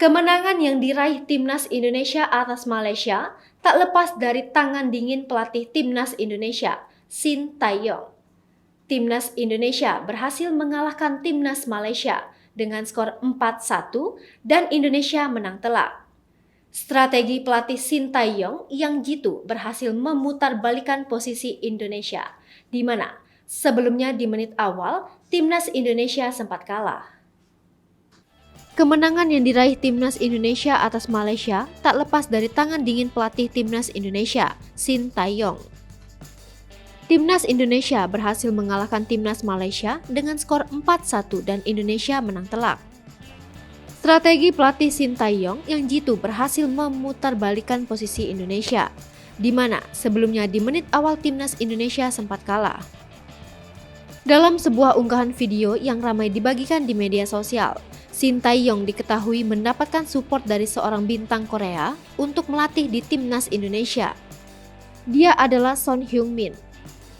Kemenangan yang diraih Timnas Indonesia atas Malaysia tak lepas dari tangan dingin pelatih Timnas Indonesia, Sintayong. Timnas Indonesia berhasil mengalahkan Timnas Malaysia dengan skor 4-1 dan Indonesia menang telak. Strategi pelatih Sintayong yang jitu berhasil memutarbalikkan posisi Indonesia, di mana sebelumnya di menit awal Timnas Indonesia sempat kalah. Kemenangan yang diraih Timnas Indonesia atas Malaysia tak lepas dari tangan dingin pelatih Timnas Indonesia, Sintayong. Timnas Indonesia berhasil mengalahkan Timnas Malaysia dengan skor 4-1 dan Indonesia menang telak. Strategi pelatih Sintayong yang jitu berhasil memutarbalikkan posisi Indonesia, di mana sebelumnya di menit awal Timnas Indonesia sempat kalah. Dalam sebuah unggahan video yang ramai dibagikan di media sosial, Sintayong diketahui mendapatkan support dari seorang bintang Korea untuk melatih di Timnas Indonesia. Dia adalah Son Heung-min.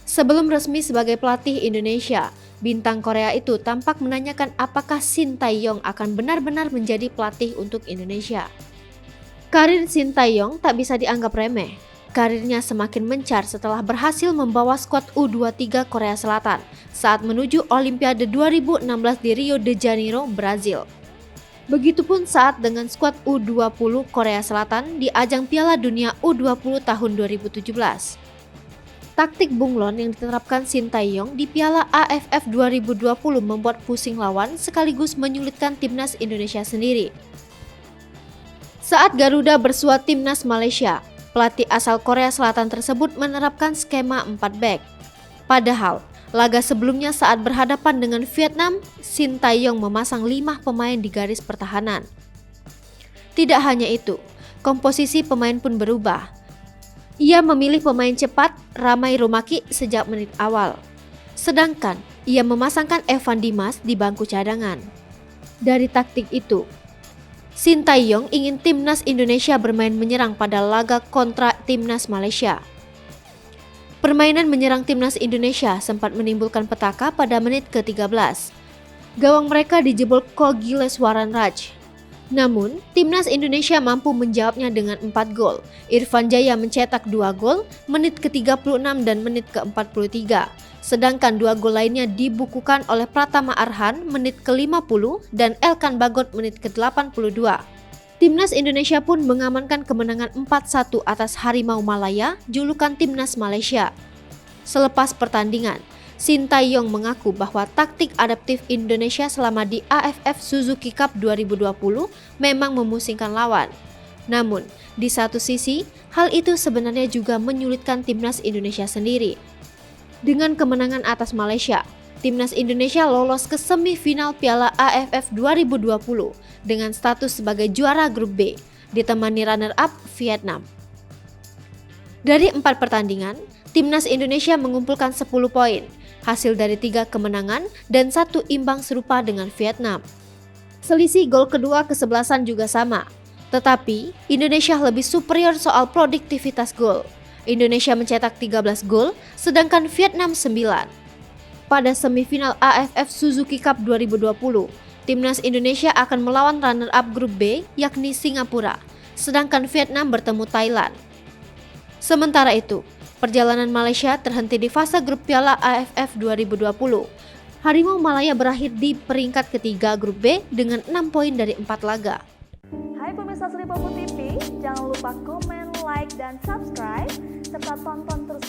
Sebelum resmi sebagai pelatih Indonesia, bintang Korea itu tampak menanyakan apakah Sintayong akan benar-benar menjadi pelatih untuk Indonesia. Karir Sintayong tak bisa dianggap remeh. Karirnya semakin mencar setelah berhasil membawa skuad U23 Korea Selatan saat menuju Olimpiade 2016 di Rio de Janeiro, Brazil. Begitupun saat dengan skuad U20 Korea Selatan di ajang Piala Dunia U20 tahun 2017. Taktik bunglon yang diterapkan Sintayong di Piala AFF 2020 membuat pusing lawan sekaligus menyulitkan Timnas Indonesia sendiri. Saat Garuda bersua Timnas Malaysia, pelatih asal Korea Selatan tersebut menerapkan skema 4 back. Padahal, laga sebelumnya saat berhadapan dengan Vietnam, Sintayong memasang 5 pemain di garis pertahanan. Tidak hanya itu, komposisi pemain pun berubah. Ia memilih pemain cepat Ramai Rumaki sejak menit awal. Sedangkan, ia memasangkan Evan Dimas di bangku cadangan. Dari taktik itu, Sintayong ingin Timnas Indonesia bermain menyerang pada laga kontra Timnas Malaysia. Permainan menyerang Timnas Indonesia sempat menimbulkan petaka pada menit ke-13. Gawang mereka dijebol Ko Gileswaran Raj. Namun, Timnas Indonesia mampu menjawabnya dengan 4 gol. Irfan Jaya mencetak 2 gol menit ke-36 dan menit ke-43. Sedangkan 2 gol lainnya dibukukan oleh Pratama Arhan menit ke-50 dan Elkan Bagot menit ke-82. Timnas Indonesia pun mengamankan kemenangan 4-1 atas Harimau Malaya, julukan Timnas Malaysia. Selepas pertandingan, Sintayong mengaku bahwa taktik adaptif Indonesia selama di AFF Suzuki Cup 2020 memang memusingkan lawan. Namun, di satu sisi, hal itu sebenarnya juga menyulitkan Timnas Indonesia sendiri. Dengan kemenangan atas Malaysia, Timnas Indonesia lolos ke semifinal Piala AFF 2020 dengan status sebagai juara grup B, ditemani runner-up Vietnam. Dari 4 pertandingan, Timnas Indonesia mengumpulkan 10 poin, hasil dari 3 kemenangan dan 1 imbang serupa dengan Vietnam. Selisih gol kedua kesebelasan juga sama, tetapi Indonesia lebih superior soal produktivitas gol. Indonesia mencetak 13 gol, sedangkan Vietnam 9. Pada semifinal AFF Suzuki Cup 2020, Timnas Indonesia akan melawan runner-up grup B yakni Singapura, sedangkan Vietnam bertemu Thailand. Sementara itu, perjalanan Malaysia terhenti di fase grup Piala AFF 2020. Harimau Malaya berakhir di peringkat ketiga grup B dengan 6 poin dari 4 laga. Hai pemirsa Sri Popo TV, jangan lupa komen, like, dan subscribe, serta tonton terus